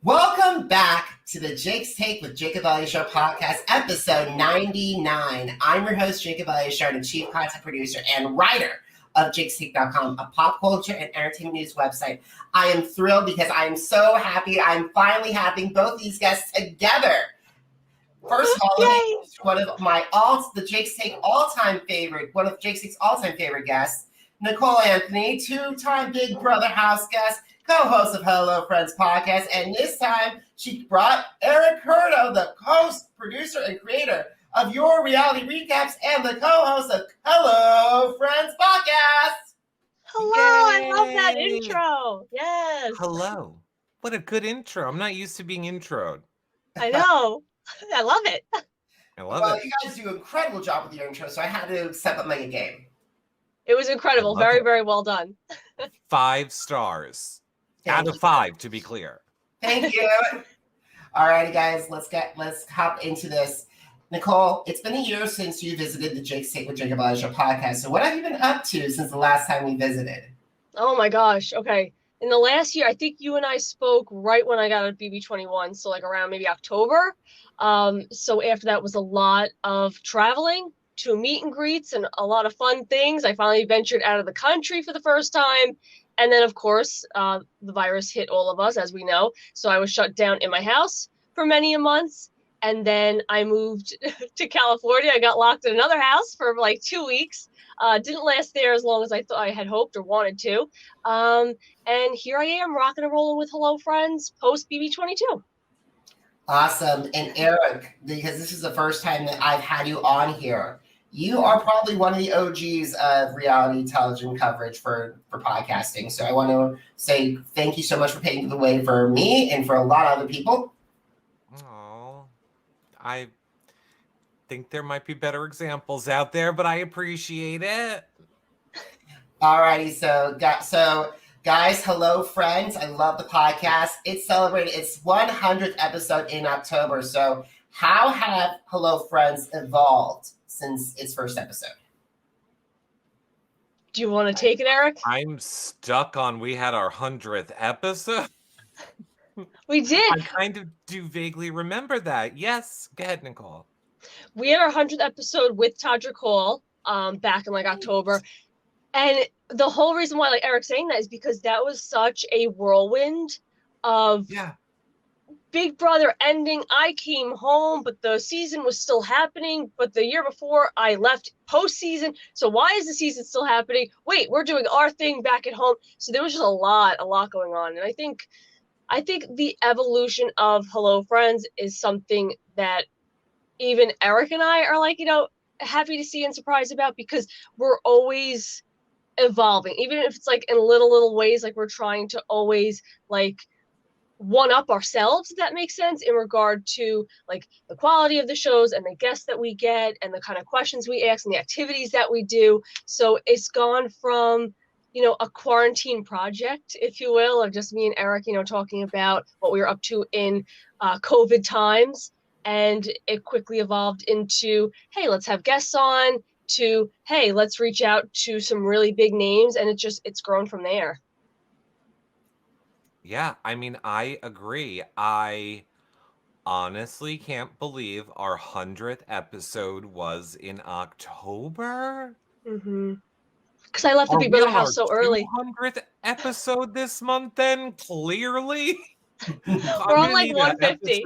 Welcome back to the Jake's Take with Jacob Elyachar Podcast, episode 99. I'm your host, Jacob Elyachar, the chief content producer and writer of JakesTake.com, a pop culture and entertainment news website. I am thrilled because I am so happy I'm finally having both these guests together. First of all, one of the Jake's Take all-time favorite, one of Jake's Take's all-time favorite guests, Nicole Anthony, two-time Big Brother Houseguest, co-host of Hello Friends Podcast, and this time she brought Eric Curto, the host, producer, and creator of Your Reality Recaps and the co-host of Hello Friends Podcast. Hello, Yay. I love that intro. Yes. Hello. What a good intro. I'm not used to being introed. I know. I love it. I love Well, it. you guys do an incredible job with your intro, so I had to step up my game. It was incredible. I love Very, it. very well done. 5 stars. Thank Out of you. 5, to be clear. Thank you. All righty, guys, let's hop into this. Nicole, it's been a year since you visited the Jake's Take with Jacob Elyachar Podcast. So what have you been up to since the last time we visited? Oh my gosh. Okay. In the last year, I think you and I spoke right when I got a BB21. So like around maybe October. So after that was a lot of traveling to meet and greets and a lot of fun things. I finally ventured out of the country for the first time. And then, of course, the virus hit all of us, as we know. So I was shut down in my house for many a months. And then I moved to California. I got locked in another house for like 2 weeks. Didn't last there as long as I thought I had hoped or wanted to. And here I am rocking and rolling with Hello Friends post BB22. Awesome. And Eric, because this is the first time that I've had you on here, you are probably one of the OGs of reality television coverage for podcasting. So I want to say thank you so much for paving the way for me and for a lot of other people. Oh, I think there might be better examples out there, but I appreciate it. All righty. So guys, hello, friends. I love the podcast. It celebrated its 100th episode in October. So how have Hello Friends evolved since its first episode? Do you want to take it, Eric? I'm stuck on we had our 100th episode. We did. I kind of do vaguely remember that. Yes. Go ahead, Nicole. We had our 100th episode with Todrick Hall back in like October. And the whole reason why like Eric's saying that is because that was such a whirlwind of Big Brother ending. I came home, but the season was still happening. But the year before I left postseason. So why is the season still happening? Wait, we're doing our thing back at home. So there was just a lot going on. And I think the evolution of Hello Friends is something that even Eric and I are like, happy to see and surprised about, because we're always evolving, even if it's like in little ways, like we're trying to always like one up ourselves, if that makes sense, in regard to like the quality of the shows and the guests that we get and the kind of questions we ask and the activities that we do. So it's gone from, a quarantine project, if you will, of just me and Eric, talking about what we were up to in COVID times. And it quickly evolved into, hey, let's have guests on, to, hey, let's reach out to some really big names. And it's grown from there. Yeah, I mean, I agree. I honestly can't believe our 100th episode was in October. Mm-hmm. Because I left the Big Brother house so early. 200th episode this month, then clearly. We're on like 150.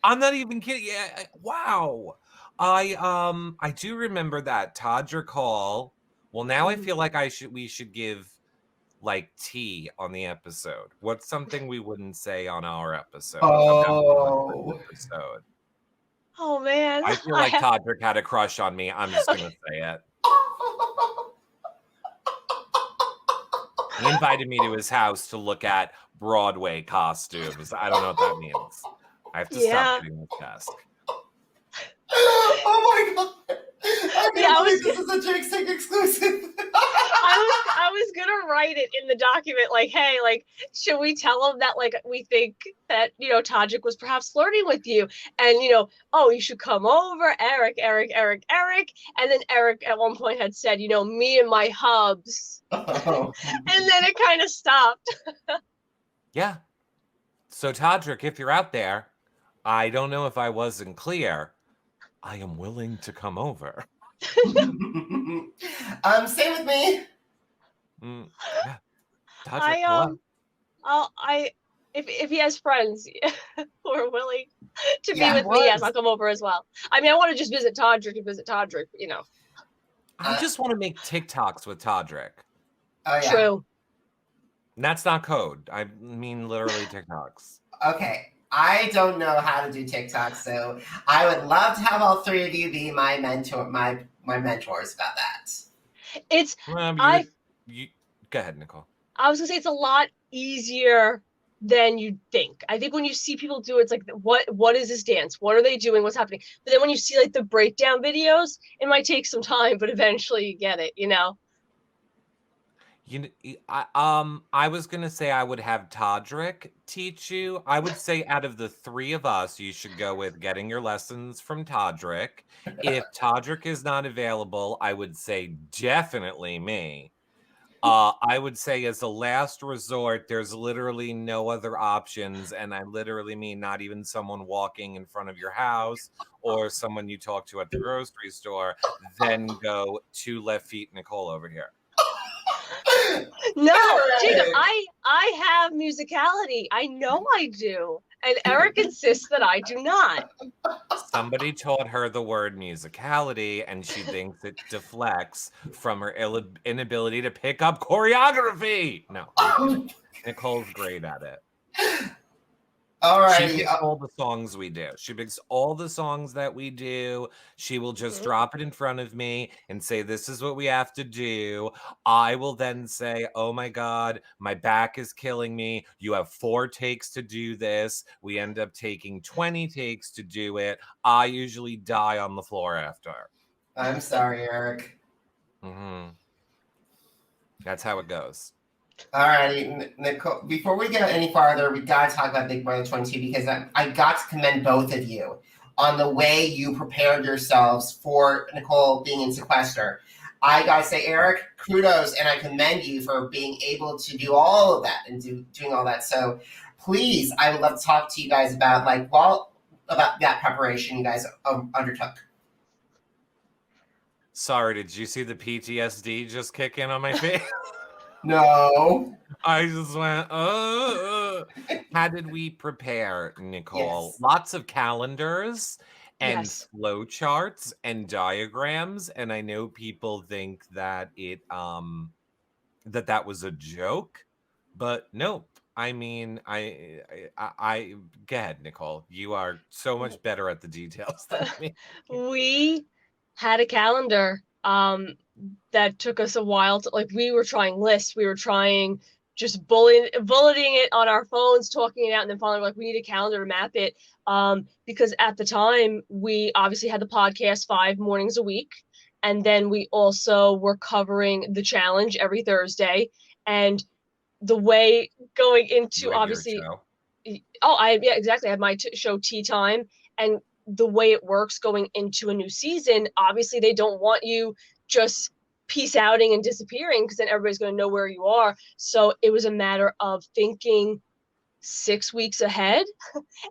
I'm not even kidding. Yeah, wow. I do remember that Todrick Hall. Well, now I feel like we should give like tea on the episode. What's something we wouldn't say on our episode? Oh man. I feel like Todrick had a crush on me. I'm just gonna say it. He invited me to his house to look at Broadway costumes. I don't know what that means. I have to stop getting this desk. Oh my god! I can't believe this is a Jake's Take exclusive. I was gonna write it in the document, like, hey, like, should we tell him that, like, we think that, Todrick was perhaps flirting with you, and, oh, you should come over, Eric. And then Eric at one point had said, me and my hubs. Oh. And then it kind of stopped. Yeah. So Todrick, if you're out there, I don't know if I wasn't clear. I am willing to come over. Same with me. Yeah. Todrick, if he has friends who are willing to be with me, yes, I'll come over as well. I mean, I want to just visit Todrick and visit Todrick, you know. I just want to make TikToks with Todrick. Oh, yeah. True. And that's not code. I mean literally TikToks. Okay. I don't know how to do TikTok, so I would love to have all three of you be my mentor, my mentors about that. It's you go ahead, Nicole. I was gonna say it's a lot easier than you think. I think when you see people do it, it's like, what is this dance? What are they doing? What's happening? But then when you see like the breakdown videos, it might take some time, but eventually you get it, you know? I was gonna say I would have Todrick teach you. I would say out of the three of us, you should go with getting your lessons from Todrick. If Todrick is not available, I would say definitely me. I would say as a last resort, there's literally no other options, and I literally mean not even someone walking in front of your house or someone you talk to at the grocery store. Then go to Left Feet Nicole over here. No, Jacob, I have musicality. I know I do. And Eric insists that I do not. Somebody taught her the word musicality, and she thinks it deflects from her inability to pick up choreography. No, Nicole's great at it. All right. She picks all the songs we do. She picks all the songs that we do. She will just drop it in front of me and say, this is what we have to do. I will then say, oh my God, my back is killing me. You have 4 takes to do this. We end up taking 20 takes to do it. I usually die on the floor after. I'm sorry, Eric. Mm-hmm. That's how it goes. All righty, Nicole, before we get any farther, we got to talk about Big Brother 22 because I got to commend both of you on the way you prepared yourselves for Nicole being in sequester. I got to say, Eric, kudos, and I commend you for being able to do all of that and doing all that. So please, I would love to talk to you guys about about that preparation you guys undertook. Sorry, did you see the PTSD just kick in on my face? No. I just went, How did we prepare, Nicole? Yes. Lots of calendars and Yes. flow charts and diagrams. And I know people think that that was a joke, but nope. I mean, I go ahead, Nicole. You are so much better at the details than me. We had a calendar that took us a while to, like, we were trying lists, we were trying just bulleting it on our phones, talking it out, and then finally we're like, we need a calendar to map it, because at the time we obviously had the podcast 5 mornings a week, and then we also were covering the challenge every Thursday, and the way going into obviously exactly, I had my show Tea Time, and the way it works going into a new season, obviously they don't want you just peace outing and disappearing, because then everybody's going to know where you are. So it was a matter of thinking 6 weeks ahead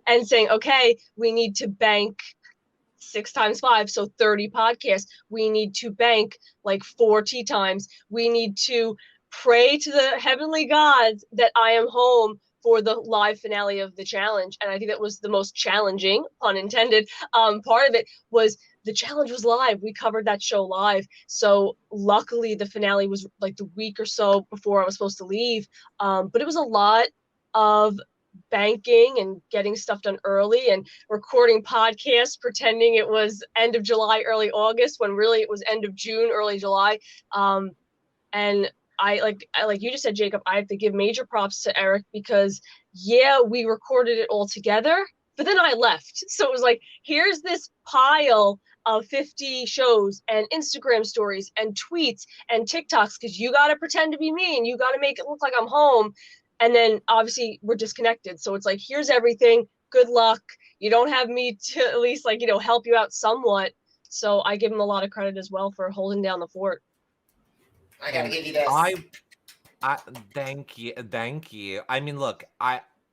and saying, okay, we need to bank 6 times 5, so 30 podcasts. We need to bank like 4 tea times. We need to pray to the heavenly gods that I am home for the live finale of the challenge. And I think that was the most challenging, pun intended, part of it was the challenge was live. We covered that show live. So luckily the finale was like the week or so before I was supposed to leave. But it was a lot of banking and getting stuff done early and recording podcasts, pretending it was end of July, early August, when really it was end of June, early July. And I like you just said, Jacob, I have to give major props to Eric, because we recorded it all together, but then I left. So it was like, here's this pile of 50 shows and Instagram stories and tweets and TikToks, because you got to pretend to be me and you got to make it look like I'm home. And then obviously we're disconnected. So it's like, here's everything. Good luck. You don't have me to at least help you out somewhat. So I give him a lot of credit as well for holding down the fort. I gotta give you this. I thank you. I mean, look,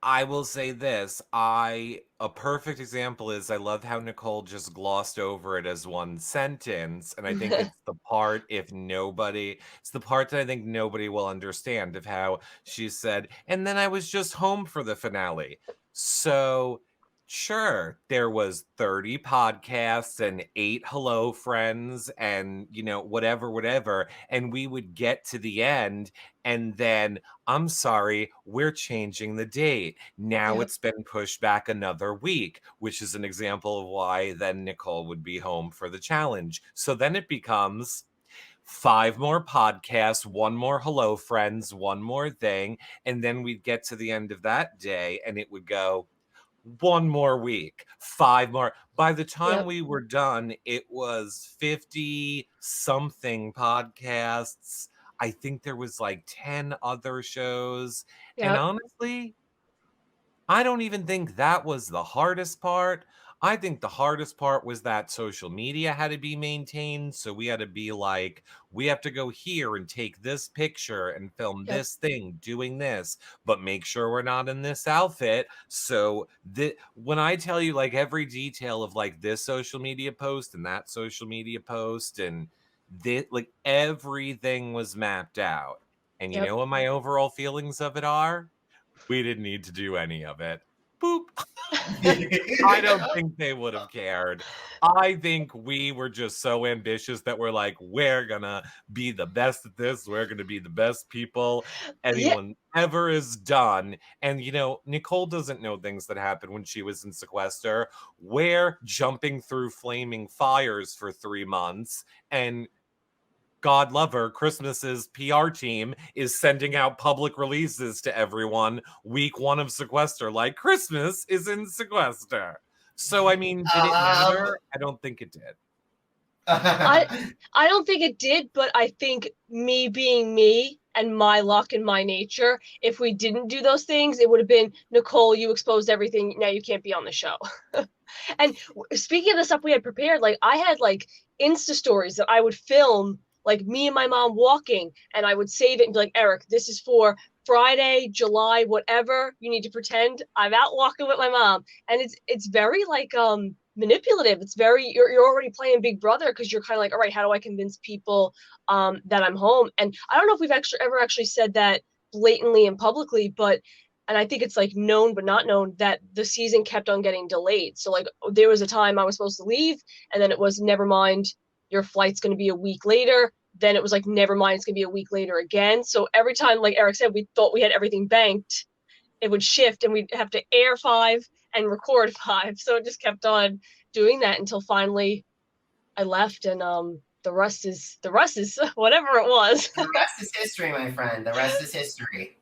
I will say this. A perfect example is I love how Nicole just glossed over it as one sentence. And I think it's the part, it's the part that I think nobody will understand of how she said, and then I was just home for the finale. So sure, there was 30 podcasts and 8 hello friends and, whatever. And we would get to the end and then, I'm sorry, we're changing the date. Now Yep. it's been pushed back another week, which is an example of why then Nicole would be home for the challenge. So then it becomes 5 more podcasts, 1 more hello friends, 1 more thing. And then we'd get to the end of that day and it would go 1 more week, 5 more. By the time we were done, it was 50 something podcasts. I think there was like 10 other shows. Yep. And honestly, I don't even think that was the hardest part. I think the hardest part was that social media had to be maintained. So we had to be like, we have to go here and take this picture and film Yep. this thing doing this, but make sure we're not in this outfit. So when I tell you like every detail of like this social media post and that social media post and like everything was mapped out. And you know what my overall feelings of it are? We didn't need to do any of it. Boop. I don't think they would have cared. I think we were just so ambitious that we're like, we're gonna be the best at this. We're gonna be the best people anyone ever has done. And Nicole doesn't know things that happened when she was in sequester. We're jumping through flaming fires for 3 months, and God love her, Christmas's PR team is sending out public releases to everyone week 1 of sequester, like Christmas is in sequester. So, I mean, did it matter? I don't think it did. I don't think it did, but I think me being me and my luck and my nature, if we didn't do those things, it would have been, Nicole, you exposed everything. Now you can't be on the show. And speaking of the stuff we had prepared, like I had like Insta stories that I would film, like me and my mom walking, and I would save it and be like, Eric, this is for Friday, July, whatever. You need to pretend I'm out walking with my mom. And it's very like manipulative. It's very, you're already playing Big Brother because you're kind of like, all right, how do I convince people that I'm home? And I don't know if we've ever actually said that blatantly and publicly, but and I think it's like known but not known that the season kept on getting delayed. So like there was a time I was supposed to leave, and then it was never mind, your flight's going to be a week later. Then it was like, never mind, it's going to be a week later again. So every time, like Eric said, we thought we had everything banked, it would shift and we'd have to air 5 and record 5. So it just kept on doing that until finally I left, and the rest is whatever it was. The rest is history, my friend. The rest is history.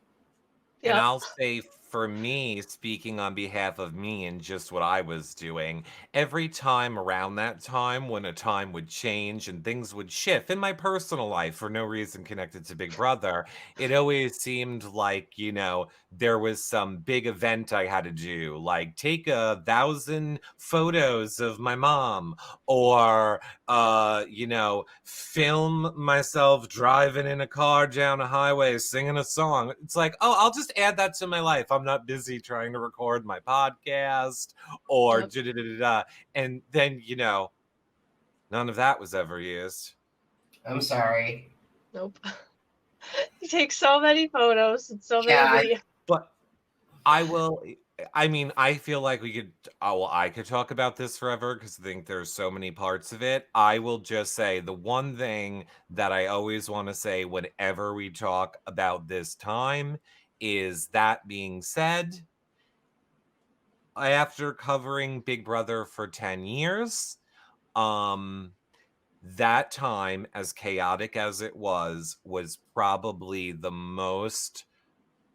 And I'll say, for me, speaking on behalf of me and just what I was doing, every time around that time when a time would change and things would shift in my personal life for no reason connected to Big Brother, it always seemed like, there was some big event I had to do, like take 1,000 photos of my mom, or, film myself driving in a car down a highway singing a song. It's like, oh, I'll just add that to my life. I'm not busy trying to record my podcast or da-da-da-da-da. And then, none of that was ever used. I'm sorry. Nope. You take so many photos and so many videos. But I feel like I could talk about this forever because I think there's so many parts of it. I will just say the one thing that I always want to say whenever we talk about this time is, that being said, after covering Big Brother for 10 years, that time, as chaotic as it was probably the most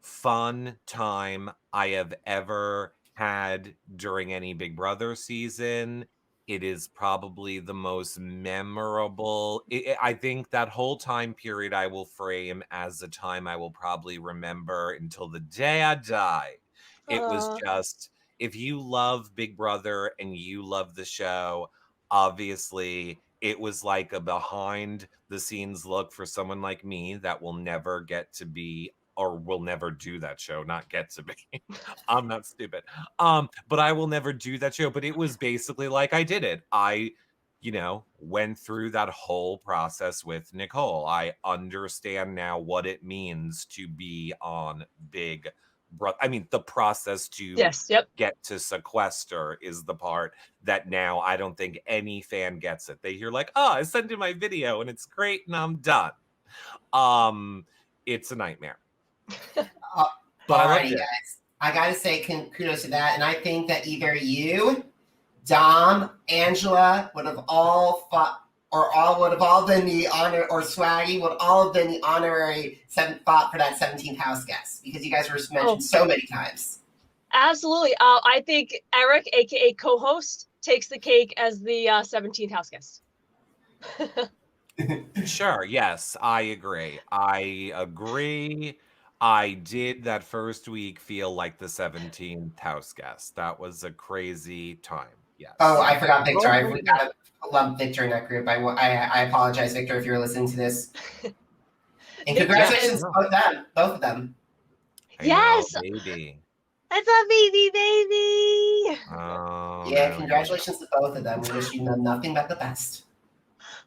fun time I have ever had during any Big Brother season. It is probably the most memorable. I think that whole time period I will frame as a time I will probably remember until the day I die. It was just, if you love Big Brother and you love the show, obviously it was like a behind the scenes look for someone like me that will never get to be or will never do that show, not get to be. I'm not stupid. But I will never do that show. But it was basically like I did it. I, went through that whole process with Nicole. I understand now what it means to be on Big Brother. I mean, the process to get to sequester is the part that now I don't think any fan gets it. They hear like, oh, I sent in my video and it's great and I'm done. It's a nightmare. But alrighty, guys. I gotta say kudos to that. And I think that either you, Dom, Angela would have all fought, or all would have all been the honor, or Swaggy would all have been the honorary fought for that 17th house guest, because you guys were mentioned so many times. Absolutely. I think Eric, aka co-host, takes the cake as the 17th house guest. Sure. Yes, I agree. I did that first week feel like the 17th house guest. That was a crazy time. Yes. Oh, I forgot Victor. I forgot to lump Victor in that group. I apologize, Victor, if you're listening to this. And congratulations to both of them. Yes. I know, baby. That's a baby. Oh, yeah, congratulations to both of them. We wish you nothing but the best.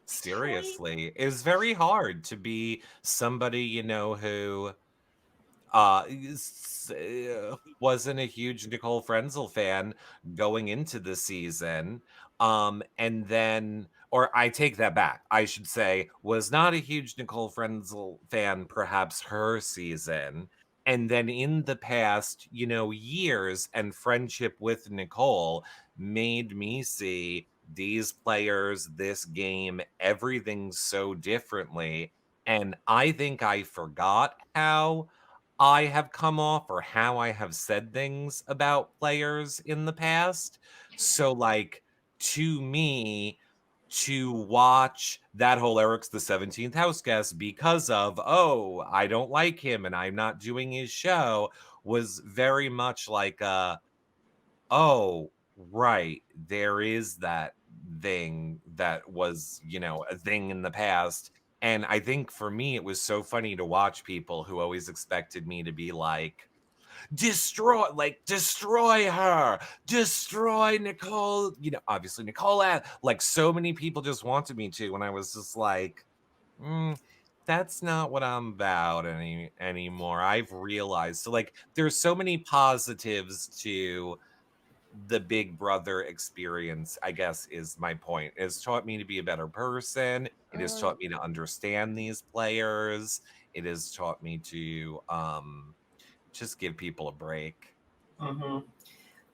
Seriously, it was very hard to be somebody, who wasn't a huge Nicole Frenzel fan going into the season. And then, or I take that back. I should say, was not a huge Nicole Frenzel fan, perhaps her season. And then in the past, years and friendship with Nicole made me see these players, this game, everything so differently. And I think I forgot how I have come off or how I have said things about players in the past. So, like, to me, to watch that whole Eric's the 17th house guest because of, oh, I don't like him and I'm not doing his show, was very much like, oh, right, there is that thing that was, a thing in the past. And I think for me, it was so funny to watch people who always expected me to be like, destroy her, destroy Nicole, obviously Nicole, like so many people just wanted me to, and I was just like, that's not what I'm about anymore. I've realized. So like, there's so many positives to the Big Brother experience, I guess, is my point. It has taught me to be a better person. It has taught me to understand these players. It has taught me to just give people a break. Mm-hmm.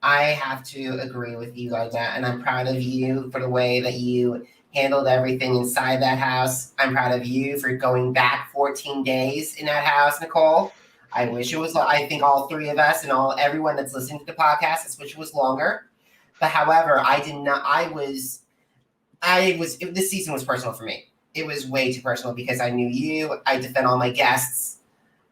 I have to agree with you on that, and I'm proud of you for the way that you handled everything inside that house. I'm proud of you for going back 14 days in that house, Nicole. I wish it was, I think all three of us and everyone that's listening to the podcast, I wish it was longer. But however, this season was personal for me. It was way too personal because I knew you, I defend all my guests,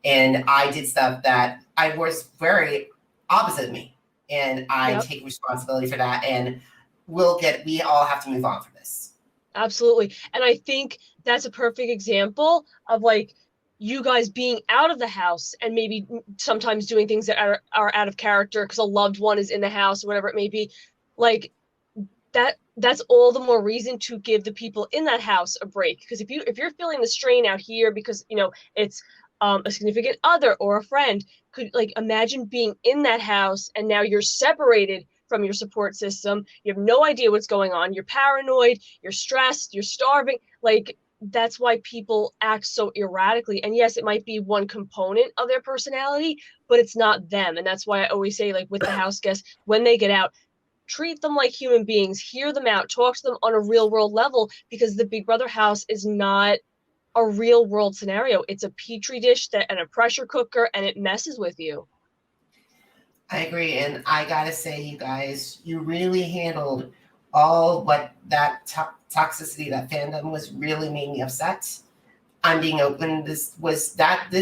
and I did stuff that I was very opposite of me. And I take responsibility for that. And we all have to move on from this. Absolutely. And I think that's a perfect example of like, you guys being out of the house and maybe sometimes doing things that are out of character because a loved one is in the house or whatever it may be, like that's all the more reason to give the people in that house a break. Because if you're feeling the strain out here because it's a significant other or a friend, could like imagine being in that house and now you're separated from your support system. You have no idea what's going on. You're paranoid, you're stressed, you're starving. Like, that's why people act so erratically. And yes, it might be one component of their personality, but it's not them. And that's why I always say, like with the house guests, when they get out, treat them like human beings, hear them out, talk to them on a real world level, because the Big Brother house is not a real world scenario. It's a petri dish and a pressure cooker, and it messes with you. I agree. And I got to say, you guys, you really handled all what that toxicity, that fandom was really made me upset. I'm being open. This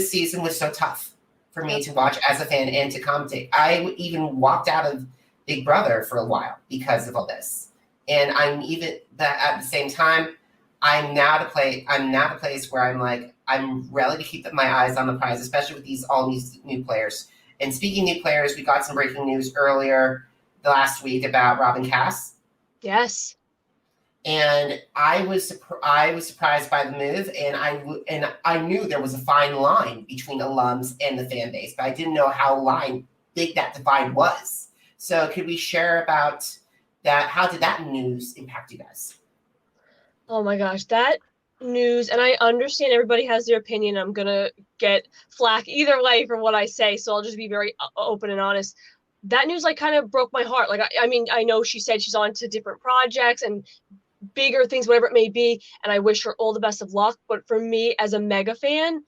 season was so tough for me to watch as a fan and to commentate. I even walked out of Big Brother for a while because of all this. And I'm even that at the same time, I'm now at a place where I'm like, I'm ready to keep my eyes on the prize, especially with all these new players. And speaking of new players, we got some breaking news earlier last week about Robin Cass. Yes. And I was surprised by the move, and I knew there was a fine line between alums and the fan base, but I didn't know how big that divide was. So could we share about that? How did that news impact you guys? Oh my gosh, that news, and I understand everybody has their opinion. I'm gonna get flack either way for what I say, so I'll just be very open and honest. That news like kind of broke my heart. Like I mean, I know she said she's on to different projects and bigger things, whatever it may be, and I wish her all the best of luck. But for me as a mega fan,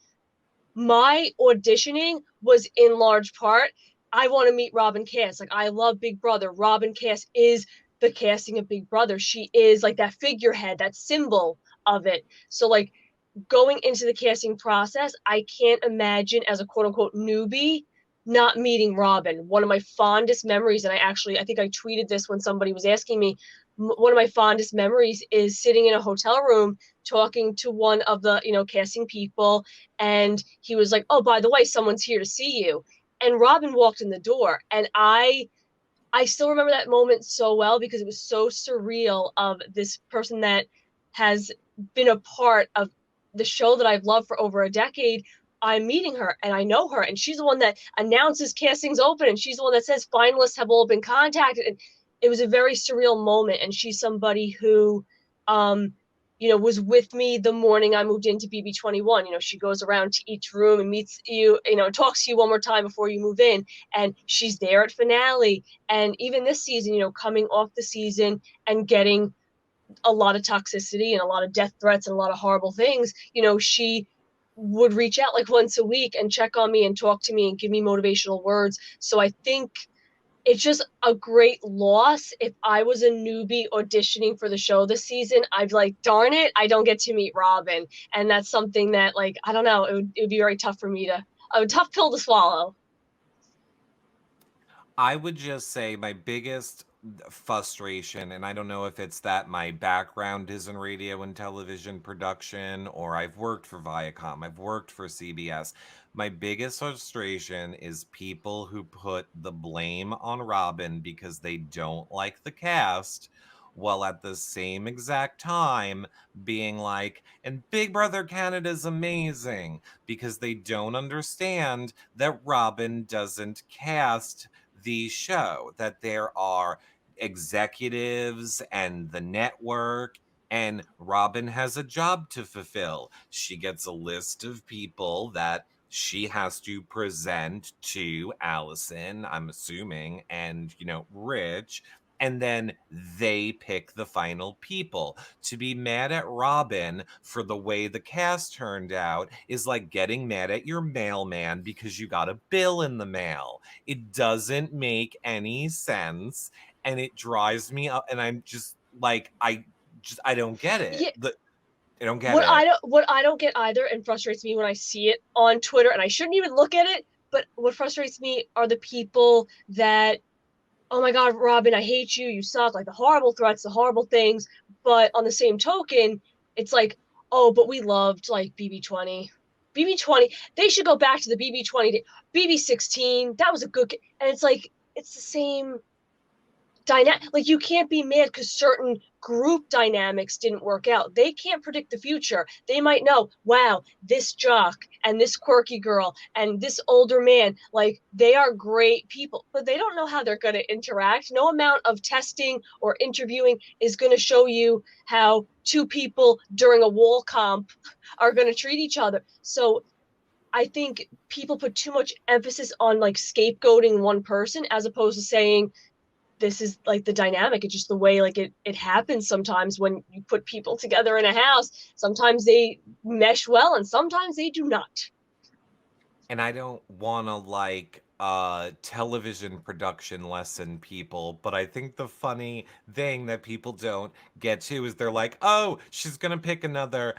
my auditioning was in large part, I want to meet Robin Cass. Like, I love Big Brother. Robin Cass is the casting of Big Brother. She is like that figurehead, that symbol of it. So like going into the casting process, I can't imagine as a quote unquote newbie not meeting Robin. One of my fondest memories, and I think I tweeted this when somebody was asking me, one of my fondest memories is sitting in a hotel room talking to one of the, casting people. And he was like, oh, by the way, someone's here to see you. And Robin walked in the door. And I still remember that moment so well because it was so surreal of this person that has been a part of the show that I've loved for over a decade. I'm meeting her and I know her, and she's the one that announces castings open, and she's the one that says finalists have all been contacted. And it was a very surreal moment. And she's somebody who, was with me the morning I moved into BB21. She goes around to each room and meets you, talks to you one more time before you move in. And she's there at finale. And even this season, coming off the season and getting a lot of toxicity and a lot of death threats and a lot of horrible things, she would reach out like once a week and check on me and talk to me and give me motivational words. So I think it's just a great loss. If I was a newbie auditioning for the show this season, I'd be like, darn it, I don't get to meet Robin. And that's something that, like, I don't know, it would be very tough for me a tough pill to swallow. I would just say my biggest frustration, and I don't know if it's that my background is in radio and television production, or I've worked for Viacom, I've worked for CBS. My biggest frustration is people who put the blame on Robin because they don't like the cast, while at the same exact time being like, and Big Brother Canada's amazing, because they don't understand that Robin doesn't cast the show, that there are executives and the network, and Robin has a job to fulfill. She gets a list of people that she has to present to Allison, I'm assuming, and, Rich, and then they pick the final people. To be mad at Robin for the way the cast turned out is like getting mad at your mailman because you got a bill in the mail. It doesn't make any sense, and it drives me up, and I'm just like, I don't get it. Yeah. I don't get it. What I don't get either, and frustrates me when I see it on Twitter, and I shouldn't even look at it, but what frustrates me are the people that, oh my God, Robin, I hate you, you suck, like the horrible threats, the horrible things. But on the same token, it's like, oh, but we loved like BB20. BB20, they should go back to the BB20, BB16, that was a good, and it's like, it's the same dynamic. Like, you can't be mad because certain group dynamics didn't work out. They can't predict the future. They might know, wow, this jock and this quirky girl and this older man, like, they are great people, but they don't know how they're going to interact. No amount of testing or interviewing is going to show you how two people during a wall comp are going to treat each other. So I think people put too much emphasis on like scapegoating one person as opposed to saying, this is like the dynamic. It's just the way like it happens sometimes when you put people together in a house. Sometimes they mesh well and sometimes they do not. And I don't want to like television production lesson people, but I think the funny thing that people don't get to is they're like, oh, she's gonna pick another,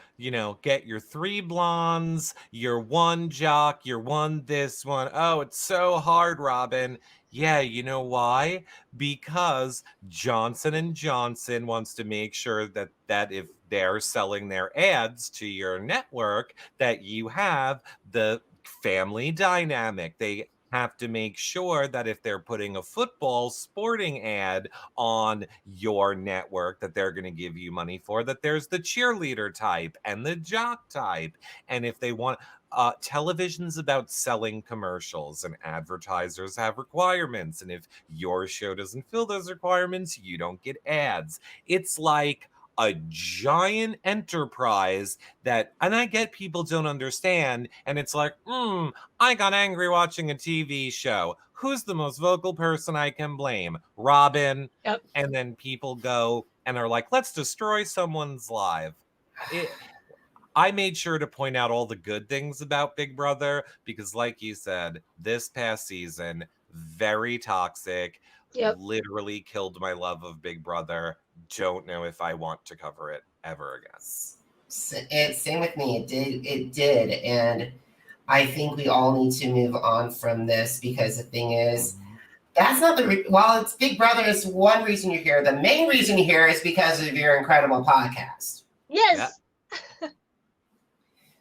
get your 3 blondes, your 1 jock, your 1 this one. Oh, it's so hard, Robin. Yeah, you know why? Because Johnson & Johnson wants to make sure that if they're selling their ads to your network, that you have the family dynamic. They have to make sure that if they're putting a football sporting ad on your network that they're going to give you money for, that there's the cheerleader type and the jock type. And if they want, television's about selling commercials, and advertisers have requirements. And if your show doesn't fill those requirements, you don't get ads. It's like a giant enterprise that, and I get people don't understand, and it's like, I got angry watching a TV show. Who's the most vocal person I can blame? Robin. Yep. And then people go and are like, let's destroy someone's life. I made sure to point out all the good things about Big Brother because, like you said, this past season, very toxic. Yep. Literally killed my love of Big Brother. Don't know if I want to cover it ever again. Same with me. It did. And I think we all need to move on from this because the thing is, that's not while it's Big Brother is one reason you're here. The main reason you're here is because of your incredible podcast. Yes. Yeah.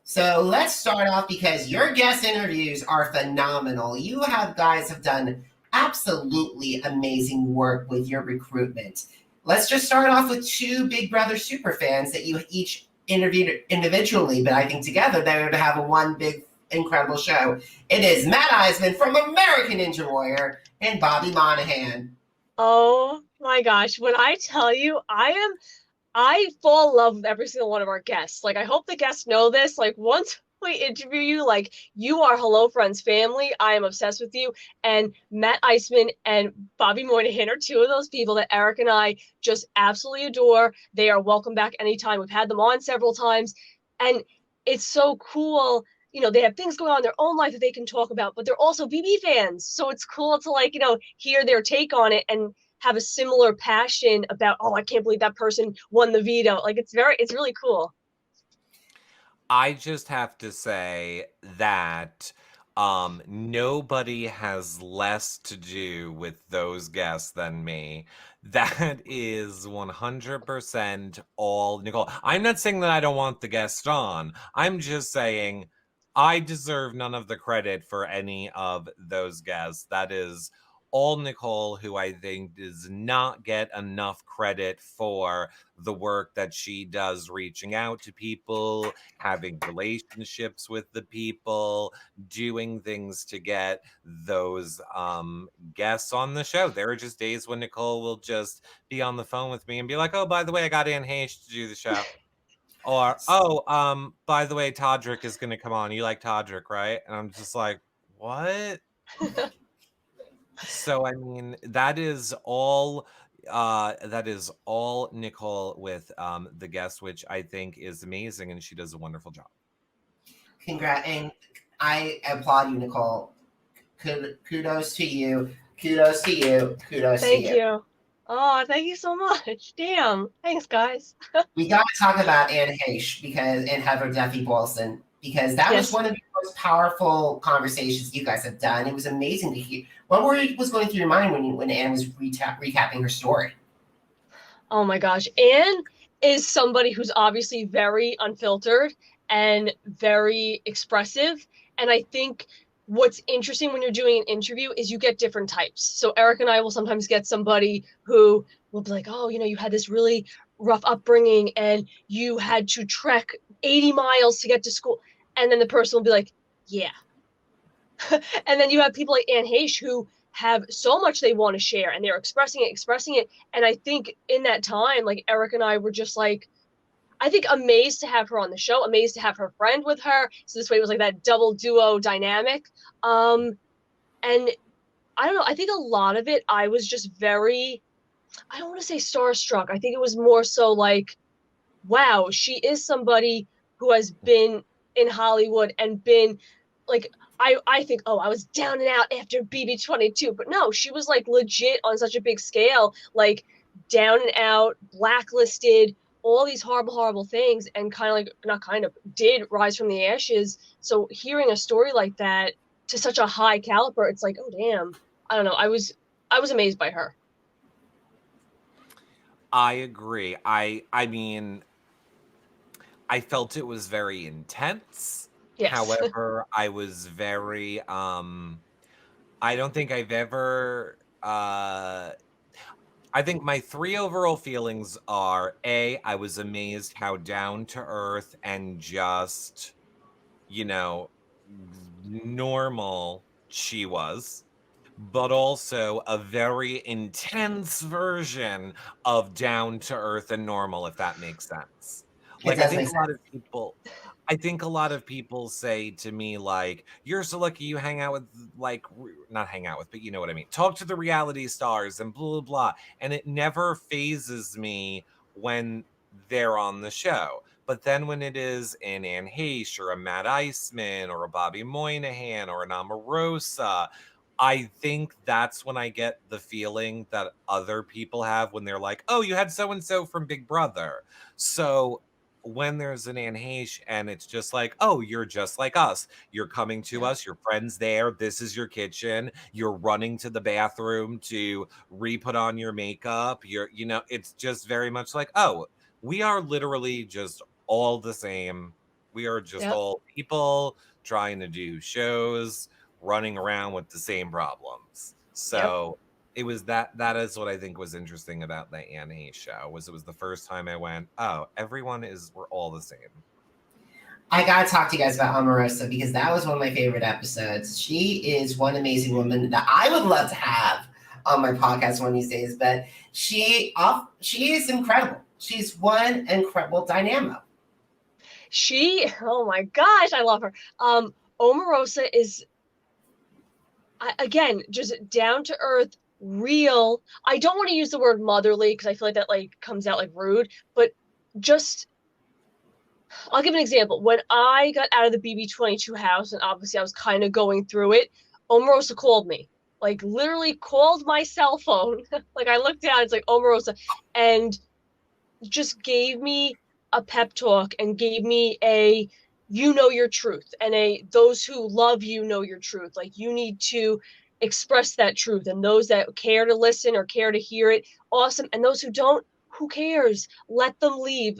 So let's start off because your guest interviews are phenomenal. You guys have done absolutely amazing work with your recruitment. Let's just start off with 2 Big Brother superfans that you each interviewed individually, but I think together they would have one big, incredible show. It is Matt Eisman from American Ninja Warrior and Bobby Monahan. Oh my gosh. When I tell you, I fall in love with every single one of our guests. Like, I hope the guests know this. Like, once we interview you, like, you are Hello Friends family. I am obsessed with you. And Matt Eisman and Bobby Moynihan are 2 of those people that Eric and I just absolutely adore. They are welcome back anytime. We've had them on several times. And it's so cool. They have things going on in their own life that they can talk about, but they're also BB fans. So it's cool to hear their take on it and have a similar passion about, oh, I can't believe that person won the veto. Like, it's really cool. I just have to say that nobody has less to do with those guests than me. That is 100% all Nicole. I'm not saying that I don't want the guest on. I'm just saying I deserve none of the credit for any of those guests. That is all Nicole, who I think does not get enough credit for the work that she does, reaching out to people, having relationships with the people, doing things to get those guests on the show. There are just days when Nicole will just be on the phone with me and be like, oh, by the way, I got Anne Heche to do the show. Or, by the way, Todrick is going to come on. You like Todrick, right? And I'm just like, what? So, I mean, that is all Nicole with the guest, which I think is amazing, and she does a wonderful job. Congrats, and I applaud you, Nicole. Kudos to you. Kudos to you. Kudos to you. Thank you. Oh, thank you so much. Damn. Thanks, guys. We got to talk about Anne Heche and Heather Duffy Bolson because that was one of the most powerful conversations you guys have done. It was amazing to hear. What was going through your mind when Anne was recapping her story? Oh my gosh. Anne is somebody who's obviously very unfiltered and very expressive. And I think what's interesting when you're doing an interview is you get different types. So Eric and I will sometimes get somebody who will be like, oh, you had this really rough upbringing and you had to trek 80 miles to get to school. And then the person will be like, yeah. And then you have people like Anne Heche who have so much they want to share and they're expressing it. And I think in that time, like Eric and I were just like, I think amazed to have her on the show, amazed to have her friend with her. So this way it was like that double duo dynamic. And I don't know, I think a lot of it, I was just very, I don't want to say starstruck. I think it was more so like, wow, she is somebody who has been in Hollywood and been like I think, oh, I was down and out after BB22, but no, she was like legit on such a big scale, like down and out, blacklisted, all these horrible things, and kind of like, not kind of, did rise from the ashes. So hearing a story like that to such a high caliber, it's like, oh damn, I don't know, I was amazed by her. I agree. I mean, I felt it was very intense. Yes. However, I was very I don't think I've ever I think my 3 overall feelings are A, I was amazed how down to earth and just, you know, normal she was, but also a very intense version of down to earth and normal, if that makes sense. Like, I think a lot of people say to me, like, you're so lucky you hang out with, like, not hang out with, but you know what I mean. Talk to the reality stars and blah, blah, blah. And it never phases me when they're on the show. But then when it is an Anne Heche or a Matt Iceman or a Bobby Moynihan or an Omarosa, I think that's when I get the feeling that other people have when they're like, oh, you had so-and-so from Big Brother. So when there's an Anne Heche and it's just like, oh, you're just like us. You're coming to us, your friend's there. This is your kitchen. You're running to the bathroom to re-put on your makeup. It's just very much like, oh, we are literally just all the same. We are just all people trying to do shows, running around with the same problems. So it was that is what I think was interesting about the Anne Heche show, it was the first time I went, oh, we're all the same. I gotta talk to you guys about Omarosa because that was one of my favorite episodes. She is one amazing woman that I would love to have on my podcast one of these days, but she is incredible. She's one incredible dynamo. Oh my gosh, I love her. Omarosa is, again, just down to earth, real. I don't want to use the word motherly because I feel like that like comes out like rude, but just, I'll give an example. When I got out of the BB22 house, and obviously I was kind of going through it, Omarosa called me, like literally called my cell phone. Like I looked down, it's like Omarosa, and just gave me a pep talk and gave me a, you know your truth, and those who love you know your truth. Like you need to express that truth, and those that care to listen or care to hear it, awesome. And those who don't, who cares? Let them leave.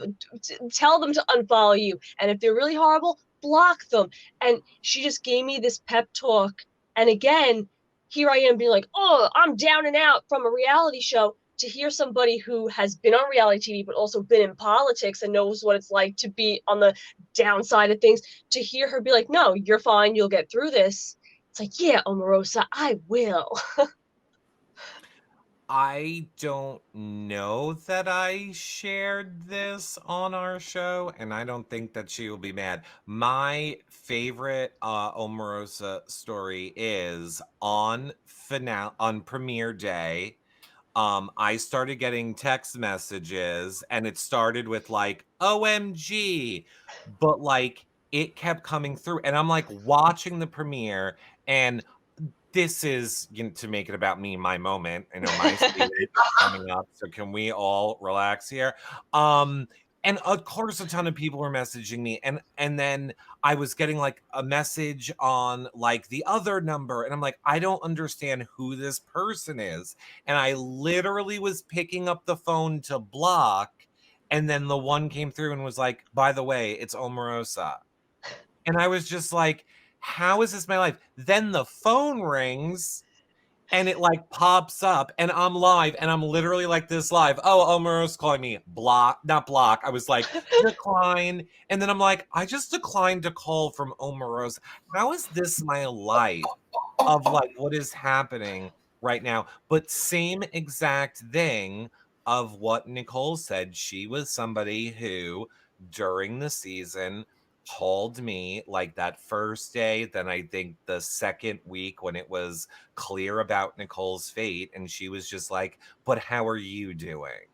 Tell them to unfollow you. And if they're really horrible, block them. And she just gave me this pep talk. And again, here I am being like, oh, I'm down and out from a reality show. To hear somebody who has been on reality TV, but also been in politics and knows what it's like to be on the downside of things, to hear her be like, no, you're fine, you'll get through this. It's like, yeah, Omarosa, I will. I don't know that I shared this on our show, and I don't think that she will be mad. My favorite Omarosa story is on premiere day. I started getting text messages, and it started with like, OMG, but like it kept coming through, and I'm like watching the premiere, and this is, to make it about me, my moment. I know my stage is coming up, so can we all relax here? And of course, a ton of people were messaging me, and then I was getting like a message on like the other number, and I'm like, I don't understand who this person is. And I literally was picking up the phone to block, and then the one came through and was like, by the way, it's Omarosa. And I was just like, how is this my life? Then the phone rings and it like pops up and I'm live and I'm literally like this live. Oh, Omarosa's calling me. Not block. I was like, decline. And then I'm like, I just declined a call from Omarosa. How is this my life of like what is happening right now? But same exact thing of what Nicole said. She was somebody who during the season called me like that first day, then I think the second week when it was clear about Nicole's fate, and she was just like, but how are you doing?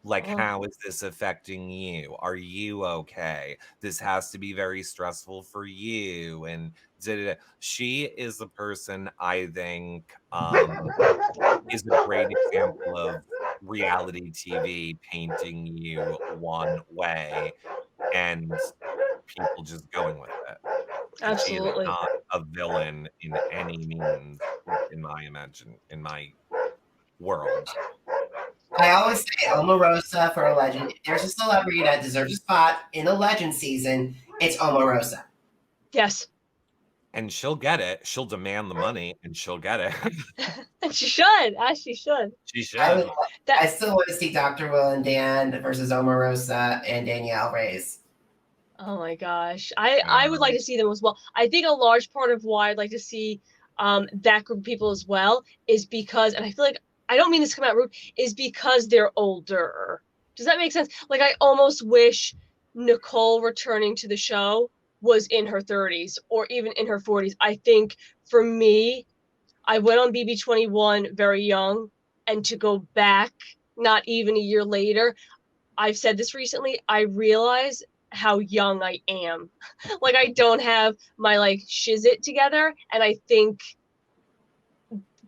Like, how is this affecting you? Are you okay? This has to be very stressful for you. And She is the person I think is a great example of reality TV painting you one way and people just going with it. Absolutely. She is not a villain in any means, in my world. I always say Omarosa for a legend. If there's a celebrity that deserves a spot in a legend season, it's Omarosa. Yes. And she'll get it. She'll demand the money, and she'll get it. And she should. As she should. She should. I still want to see Dr. Will and Dan versus Omarosa and Danielle Reyes. Oh my gosh. I would like to see them as well. I think a large part of why I'd like to see that group of people as well is because, and I feel like, I don't mean this to come out rude, is because they're older. Does that make sense? Like, I almost wish Nicole returning to the show was in her 30s or even in her 40s. I think for me, I went on BB21 very young, and to go back not even a year later, I've said this recently, I realize how young I am. Like, I don't have my like shizit together, and I think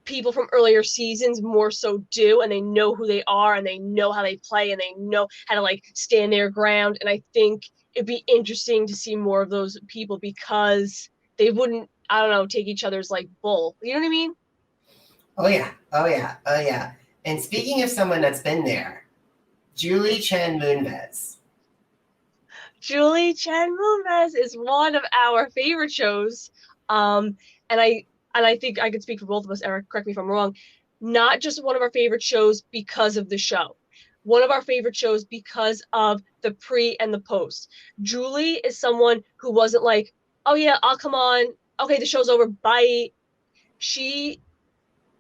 people from earlier seasons more so do, and they know who they are, and they know how they play, and they know how to like stand their ground. And I think it'd be interesting to see more of those people because they wouldn't, I don't know, take each other's like bull. You know what I mean? Oh yeah. And speaking of someone that's been there, Julie Chen Moonves. Julie Chen Moonves is one of our favorite shows. And I think I could speak for both of us, Eric, correct me if I'm wrong, not just one of our favorite shows because of the show. One of our favorite shows because of the pre and the post. Julie is someone who wasn't like, oh yeah, I'll come on. Okay, the show's over. Bye. She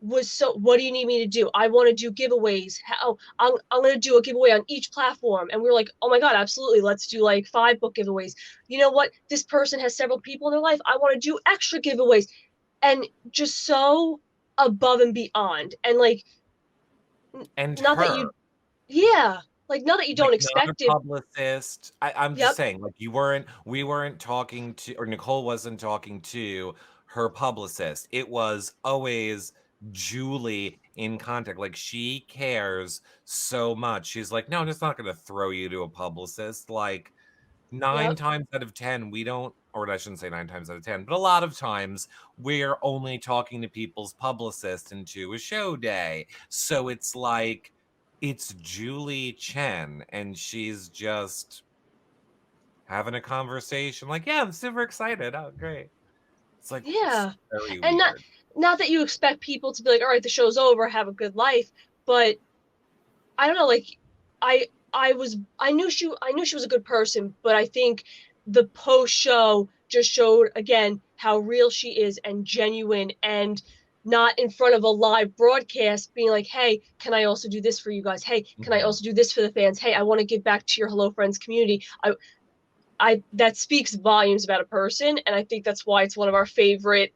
was so, what do you need me to do? I want to do giveaways. How I'm going to do a giveaway on each platform. And we were like, oh my God, absolutely. Let's do like 5 book giveaways. You know what? This person has several people in their life. I want to do extra giveaways. And just so above and beyond. And like, and not her. that you, yeah, like not that you don't like, expect it. Publicist. I'm just saying, like, we weren't talking to, or Nicole wasn't talking to her publicist. It was always Julie in contact. Like, she cares so much. She's like, no, I'm just not going to throw you to a publicist. Like, 9 times out of 10, we don't, or I shouldn't say 9 times out of 10, but a lot of times we're only talking to people's publicist into a show day. So it's like, it's Julie Chen, and she's just having a conversation. Like, yeah, I'm super excited. Oh, great. It's like, yeah. It's very and weird. Not that you expect people to be like, all right, the show's over, have a good life. But I don't know, like, I knew she was a good person, but I think the post show just showed again how real she is and genuine, and not in front of a live broadcast being like, hey, can I also do this for you guys? Hey, can I also do this for the fans? Hey, I want to give back to your Hello Friends community. I that speaks volumes about a person, and I think that's why it's one of our favorite.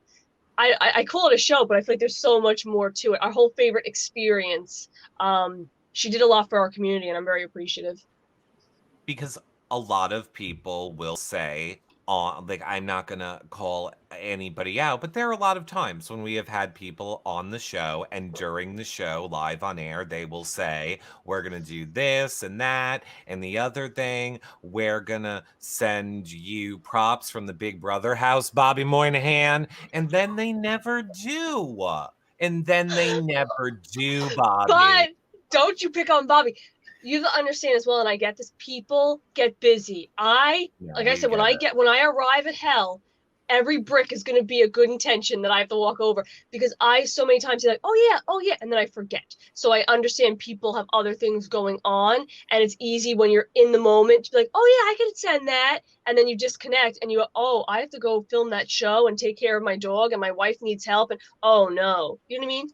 I call it a show, but I feel like there's so much more to it. Our whole favorite experience. She did a lot for our community, and I'm very appreciative. Because a lot of people will say, like, I'm not going to call anybody out, but there are a lot of times when we have had people on the show, and during the show, live on air, they will say, we're going to do this and that and the other thing. We're going to send you props from the Big Brother house, Bobby Moynihan. And then they never do. Bobby. But don't you pick on Bobby. You understand as well, and I get this. People get busy. Like I said, when I arrive at hell, every brick is going to be a good intention that I have to walk over, because I so many times say like, oh yeah, and then I forget. So I understand people have other things going on, and it's easy when you're in the moment to be like, oh yeah, I can send that, and then you disconnect and you go, oh, I have to go film that show and take care of my dog, and my wife needs help, and oh no, you know what I mean?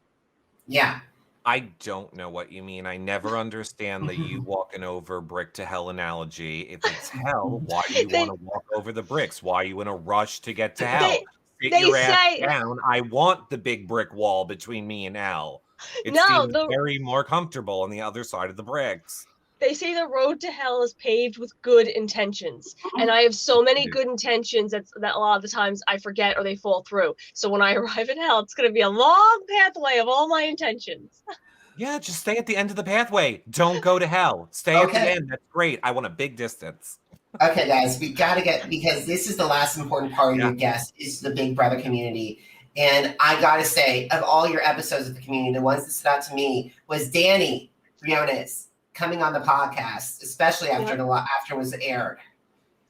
Yeah. I don't know what you mean. I never understand the you walking over brick to hell analogy. If it's hell, why do you want to walk over the bricks? Why are you in a rush to get to hell? Sit your ass down. I want the big brick wall between me and hell. It seems very more comfortable on the other side of the bricks. they say the road to hell is paved with good intentions. And I have so many good intentions that a lot of the times I forget or they fall through. So when I arrive at hell, it's going to be a long pathway of all my intentions. Yeah, just stay at the end of the pathway. Don't go to hell. Stay at the end. That's great. I want a big distance. Okay, guys, we got to get, because this is the last important part of your guest, is the Big Brother community. And I got to say, of all your episodes of the community, the ones that stood out to me was Danny Briones coming on the podcast, especially after it was aired.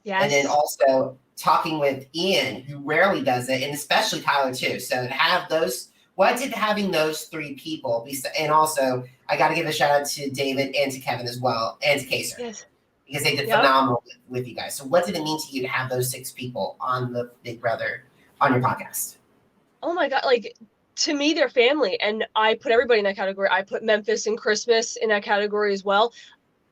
Yes. And then also talking with Ian, who rarely does it, and especially Tyler too. So to have those, what did having those three people be? And also, I got to give a shout out to David and to Kevin as well, and to Kaser. Yes. Because they did phenomenal with you guys. So what did it mean to you to have those 6 people on the Big Brother, on your podcast? Oh my God, like, to me, they're family, and I put everybody in that category. I put Memphis and Christmas in that category as well.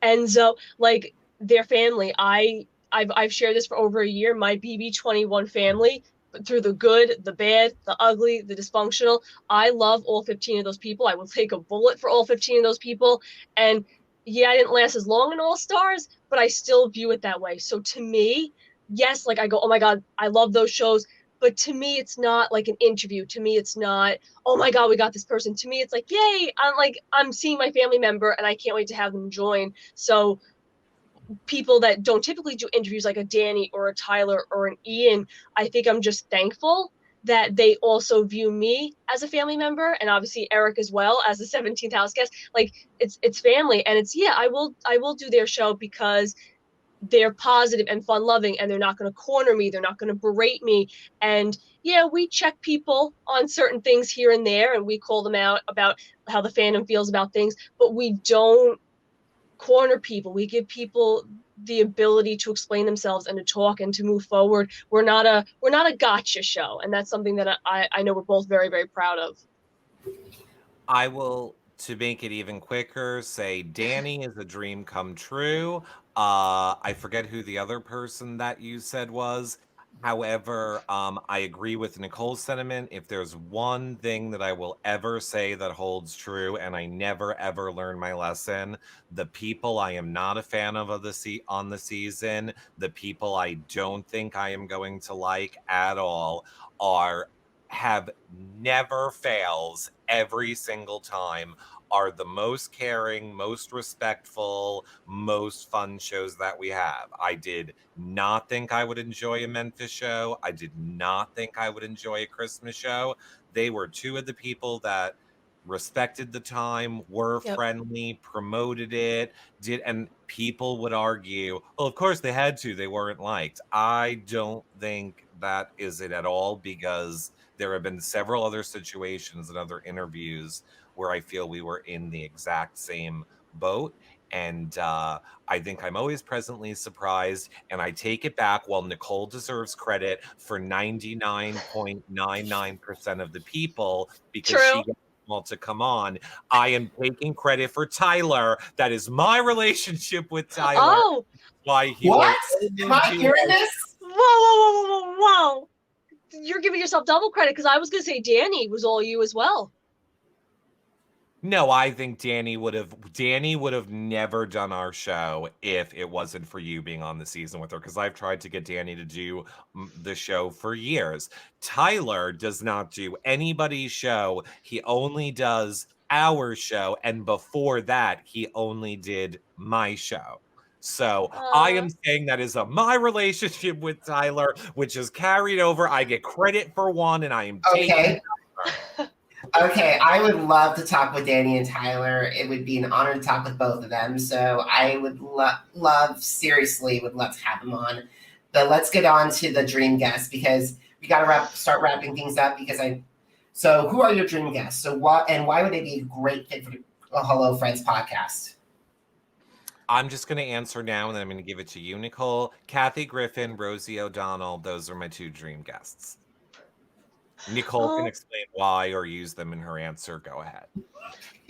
And so, like, they're family. I've shared this for over a year. My BB21 family, through the good, the bad, the ugly, the dysfunctional. I love all 15 of those people. I will take a bullet for all 15 of those people. And yeah, I didn't last as long in All Stars, but I still view it that way. So to me, yes, like I go, oh my God, I love those shows. But to me, it's not like an interview. To me, it's not, oh my God, we got this person. To me, it's like, yay, I'm seeing my family member and I can't wait to have them join. So people that don't typically do interviews like a Danny or a Tyler or an Ian, I think I'm just thankful that they also view me as a family member, and obviously Eric as well as the 17th house guest. Like it's family, and it's I will do their show because they're positive and fun loving, and they're not going to corner me. They're not going to berate me. And yeah, we check people on certain things here and there, and we call them out about how the fandom feels about things, but we don't corner people. We give people the ability to explain themselves and to talk and to move forward. We're not a gotcha show, and that's something that I know we're both very, very proud of. I will, to make it even quicker, say Danny is a dream come true. I forget who the other person that you said was. However, I agree with Nicole's sentiment. If there's one thing that I will ever say that holds true, and I never ever learn my lesson, the people I am not a fan of on the season, the people I don't think I am going to like at all, have never fails every single time, are the most caring, most respectful, most fun shows that we have. I did not think I would enjoy a Memphis show. I did not think I would enjoy a Christmas show. They were 2 of the people that respected the time, were friendly, promoted it, and people would argue, well, of course they had to, they weren't liked. I don't think that is it at all, because there have been several other situations and other interviews where I feel we were in the exact same boat. And I think I'm always pleasantly surprised. And I take it back, while Nicole deserves credit for 99.99% of the people, because she gets them all to come on. I am taking credit for Tyler. That is my relationship with Tyler. Oh, why he what? Am I hearing this? Whoa. You're giving yourself double credit, because I was going to say Danny was all you as well. No, I think Danny would have never done our show if it wasn't for you being on the season with her, because I've tried to get Danny to do the show for years. Tyler does not do anybody's show. He only does our show, and before that, he only did my show. So I am saying that is my relationship with Tyler, which is carried over. I get credit for one, and I am taking Okay, I would love to talk with Danny and Tyler. It would be an honor to talk with both of them. So I would seriously would love to have them on. But let's get on to the dream guests, because we got to start wrapping things up. So who are your dream guests? So why would they be a great fit for the Hello Friends podcast? I'm just going to answer now, and then I'm going to give it to you, Nicole. Kathy Griffin, Rosie O'Donnell. Those are my 2 dream guests. Nicole can explain why or use them in her answer. Go ahead.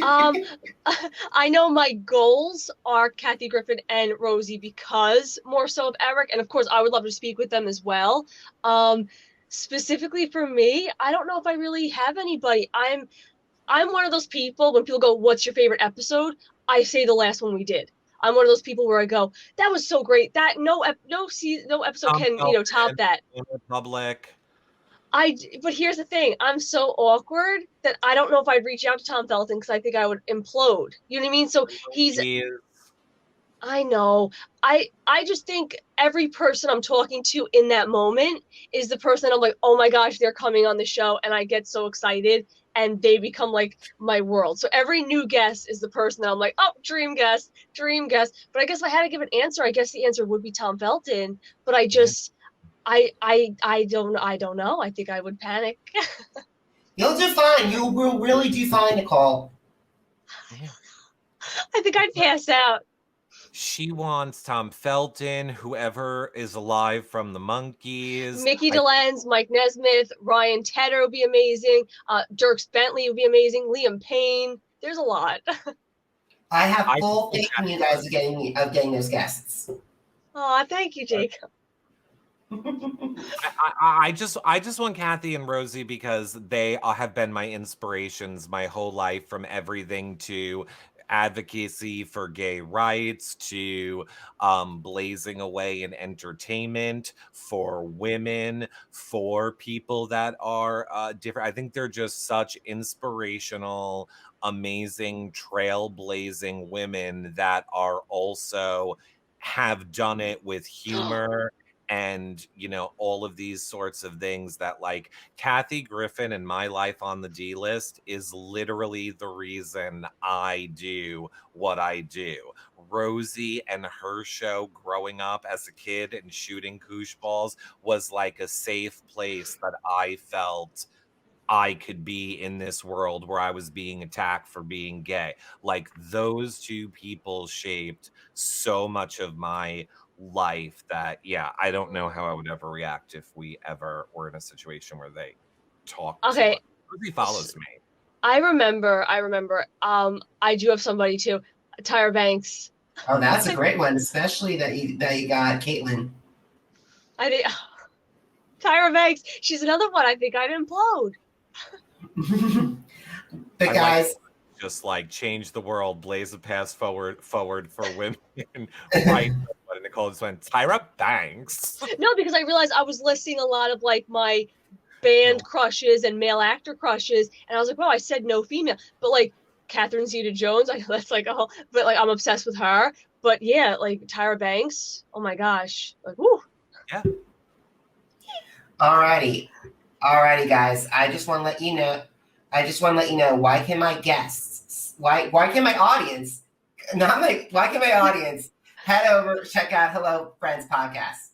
I know my goals are Kathy Griffin and Rosie, because more so of Eric, and of course I would love to speak with them as well. Specifically for me, I don't know if I really have anybody. I'm one of those people, when people go, what's your favorite episode? I say the last one we did. I'm one of those people where I go, that was so great. That no episode can, top that. Public. But here's the thing. I'm so awkward that I don't know if I'd reach out to Tom Felton because I think I would implode. You know what I mean? So I know. I just think every person I'm talking to in that moment is the person I'm like, oh my gosh, they're coming on the show, and I get so excited, and they become like my world. So every new guest is the person that I'm like, oh, dream guest. But I guess if I had to give an answer, I guess the answer would be Tom Felton. But I just, I don't know. I think I would panic. You'll do fine. You will really do fine, Nicole. I think I'd pass out. She wants Tom Felton, whoever is alive from the Monkees. Mickey DeLenz, Mike Nesmith, Ryan Tedder would be amazing. Dierks Bentley would be amazing. Liam Payne. There's a lot. I have full faith in you guys of getting those guests. Oh, thank you, Jacob. I just want Kathy and Rosie because they have been my inspirations my whole life, from everything to advocacy for gay rights to blazing away in entertainment for women, for people that are different. I think they're just such inspirational, amazing, trailblazing women that are also have done it with humor and all of these sorts of things. That, like, Kathy Griffin in my life on the D list is literally the reason I do what I do. Rosie and her show growing up as a kid and shooting koosh balls was like a safe place that I felt I could be in this world where I was being attacked for being gay. Like, those two people shaped so much of my life that I don't know how I would ever react if we ever were in a situation where they talk. Okay, Rosie follows me. I remember. I do have somebody too, Tyra Banks. Oh, that's a great one, especially that you got Caitlin. I think Tyra Banks. She's another one. I think I'd implode. But guys, just like change the world, blaze a path forward for women. Right. But Nicole just went, Tyra Banks. No, because I realized I was listing a lot of like my band crushes and male actor crushes, and I was like, well, I said no female, but like Catherine Zeta-Jones, that's like but like I'm obsessed with her. But yeah, like Tyra Banks, oh my gosh, like whoo. Yeah. Alrighty, guys. I just want to let you know. Why can my guests? Why can my audience? Why can my audience head over, check out Hello Friends Podcast?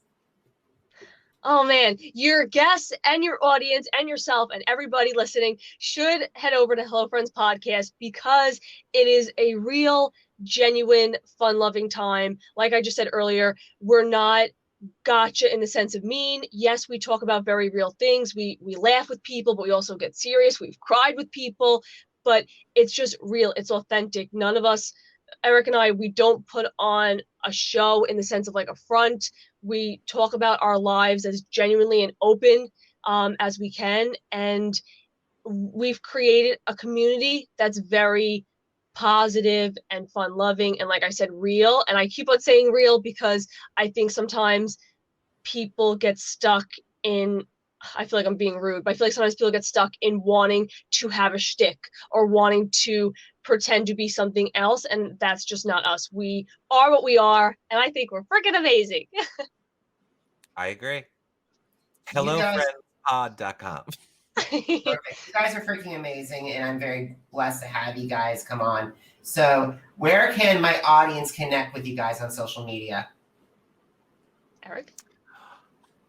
Oh man, your guests and your audience and yourself and everybody listening should head over to Hello Friends Podcast because it is a real, genuine, fun-loving time. Like I just said earlier, we're not gotcha in the sense of mean. Yes, we talk about very real things. We laugh with people, but we also get serious. We've cried with people, but it's just real. It's authentic. None of us, Eric and I, we don't put on a show in the sense of like a front. We talk about our lives as genuinely and open as we can. And we've created a community that's very positive and fun loving. And like I said, real. And I keep on saying real because I think sometimes people get stuck in, I feel like I'm being rude, but I feel like sometimes people get stuck in wanting to have a shtick or wanting to pretend to be something else. And that's just not us. We are what we are. And I think we're freaking amazing. I agree. HelloFriendsPod.com. Perfect. You guys are freaking amazing, and I'm very blessed to have you guys come on. So where can my audience connect with you guys on social media? Eric?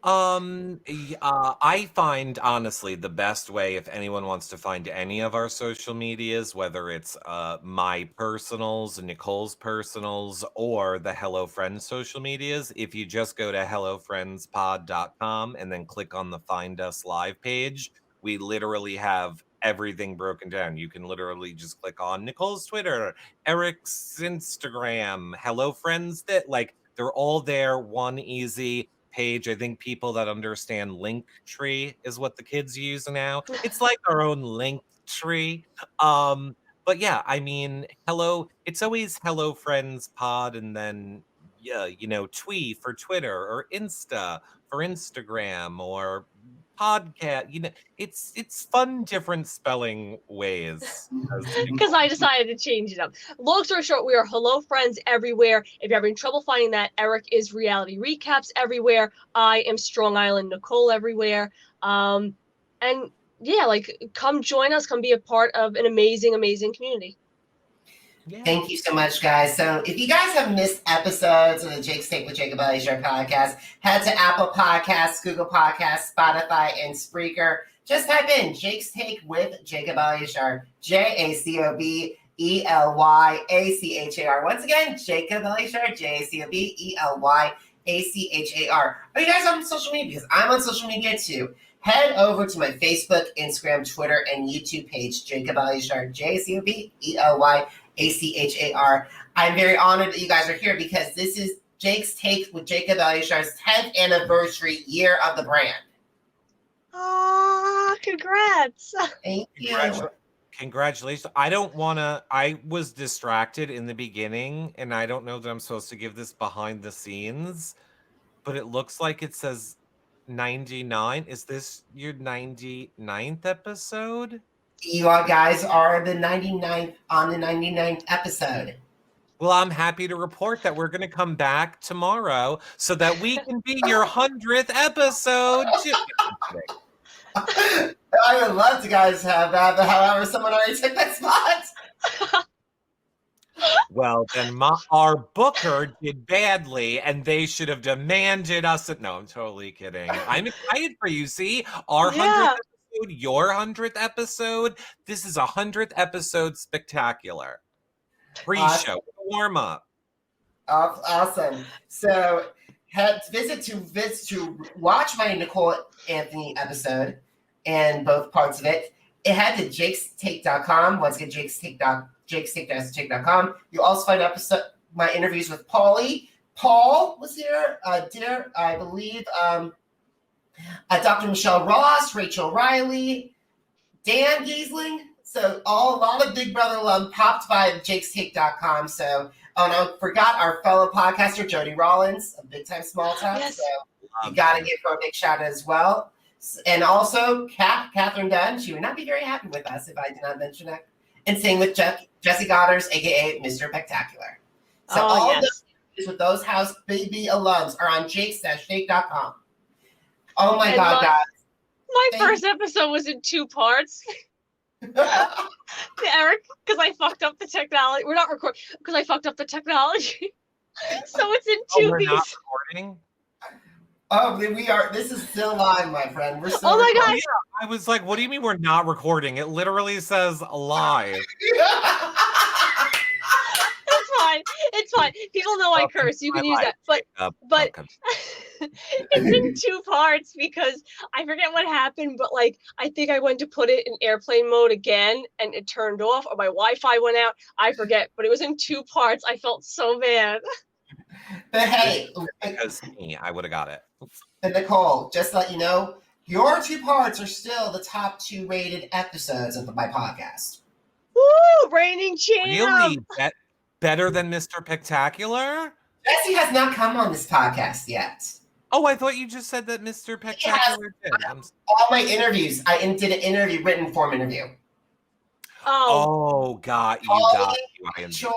I find, honestly, the best way, if anyone wants to find any of our social medias, whether it's my personals, Nicole's personals, or the Hello Friends social medias, if you just go to hellofriendspod.com and then click on the Find Us Live page, we literally have everything broken down. You can literally just click on Nicole's Twitter, Eric's Instagram, Hello Friends, that like they're all there, one easy page. I think people that understand Linktree is what the kids use now. It's like our own Linktree. But yeah, I mean, hello. It's always Hello Friends Pod, and then Twee for Twitter or Insta for Instagram or podcast. It's fun, different spelling ways. Because I decided to change it up. Long story short, we are Hello Friends everywhere. If you're having trouble finding that, Eric is Reality Recaps everywhere. I am Strong Island Nicole everywhere. And yeah, come join us, come be a part of an amazing, amazing community. Yeah. Thank you so much, guys. So if you guys have missed episodes of the Jake's Take with Jacob Elyachar podcast, head to Apple Podcasts, Google Podcasts, Spotify, and Spreaker. Just type in Jake's Take with Jacob Elyachar, JACOBELYACHAR. Once again, Jacob Elyachar, JACOBELYACHAR. Are you guys on social media? Because I'm on social media too. Head over to my Facebook, Instagram, Twitter, and YouTube page, Jacob Elyachar, JACOBELYACHAR. I'm very honored that you guys are here because this is Jake's Take with Jacob Elyachar's 10th anniversary year of the brand. Oh, congrats. Thank you. Congratulations. I was distracted in the beginning, and I don't know that I'm supposed to give this behind the scenes, but it looks like it says 99. Is this your 99th episode? You guys are the 99th on the 99th episode. Well, I'm happy to report that we're going to come back tomorrow so that we can be your 100th episode. I would love to guys have that, but however, someone already took that spot. Well, then our booker did badly, and they should have demanded us. No, I'm totally kidding. I'm excited for you. See, our 100th episode, your 100th episode. This is a 100th episode spectacular. Pre-show, warm up. Awesome. So, visit to watch my Nicole Anthony episode and both parts of it. It had to jakestake.com. Once again, jakestake.com. You'll also find my interviews with Paulie. Paul was here. I believe Dr. Michelle Ross, Rachel Riley, Dan Giesling. So a lot of Big Brother alum popped by jakestake.com. So, and I forgot our fellow podcaster, Jody Rollins, of Big Time Small Town. Yes. So you got to give her a big shout out as well. And also, Catherine Dunn. She would not be very happy with us if I did not mention that. And sing with Jesse Goddard, a.k.a. Mr. Spectacular. So all those with those House Baby alums are on jakes-take.com. Oh my God, guys. My first episode was in 2 parts. Eric, because I fucked up the technology. We're not recording because I fucked up the technology. So it's in 2 pieces. We're not recording? Oh, we are. This is still live, my friend. We're still Oh my God. Yeah, I was like, what do you mean we're not recording? It literally says live. It's fine. People know I curse. You can use that. But it's in 2 parts because I forget what happened, but I think I went to put it in airplane mode again and it turned off or my Wi-Fi went out. I forget, but it was in 2 parts. I felt so bad. But hey, because I would have got it. And Nicole, just to let you know, your 2 parts are still the top 2 rated episodes of my podcast. Woo! Reigning champ. Really? Better than Mr. Spectacular? Jesse has not come on this podcast yet. Oh, I thought you just said that Mr. Spectacular did. All my interviews, I did an written form interview. Oh, got you. Rachel,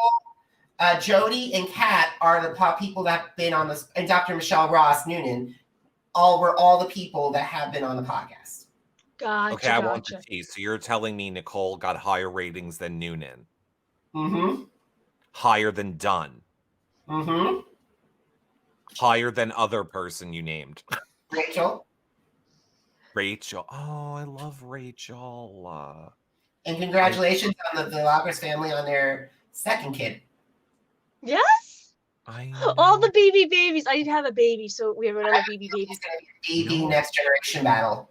Jody and Kat are the top people that have been on this, and Dr. Michelle Ross Noonan were all the people that have been on the podcast. Gotcha. Okay, I want to see. So you're telling me Nicole got higher ratings than Noonan? Mm-hmm. Higher than Dunn? Mm-hmm. Higher than other person you named? Rachel. Oh, I love Rachel. And congratulations on the Elyachar family on their 2nd kid. Yes. All the BB babies. I didn't have a baby, so we have another BB baby. It's going to be BB next generation battle.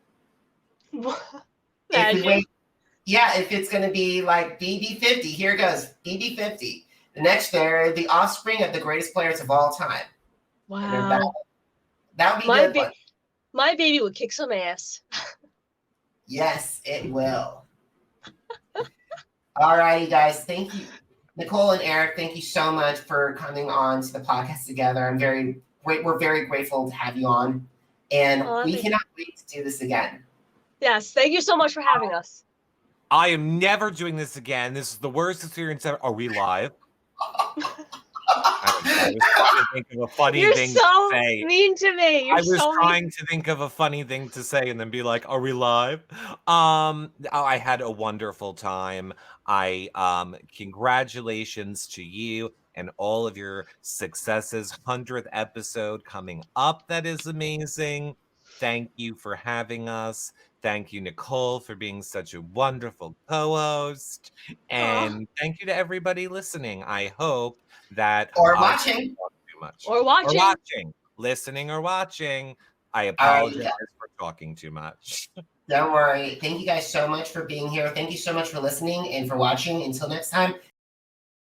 If it's going to be like BB50, here goes BB50. The next, they're the offspring of the greatest players of all time. Wow. That would be good. My baby would kick some ass. Yes, it will. All right, you guys. Thank you. Nicole and Eric, thank you so much for coming on to the podcast together. We're very grateful to have you on. And we cannot wait to do this again. Yes. Thank you so much for having us. I am never doing this again. This is the worst experience ever. Are we live? I was trying to think of a funny thing to say. You're so mean to me. I was trying to think of a funny thing to say and then be like, "Are we live?" I had a wonderful time. Congratulations to you and all of your successes. 100th episode coming up. That is amazing. Thank you for having us. Thank you, Nicole, for being such a wonderful co-host. And thank you to everybody listening. I hope that watching. Or watching. Listening or watching. I apologize for talking too much. Don't worry. Thank you guys so much for being here. Thank you so much for listening and for watching. Until next time,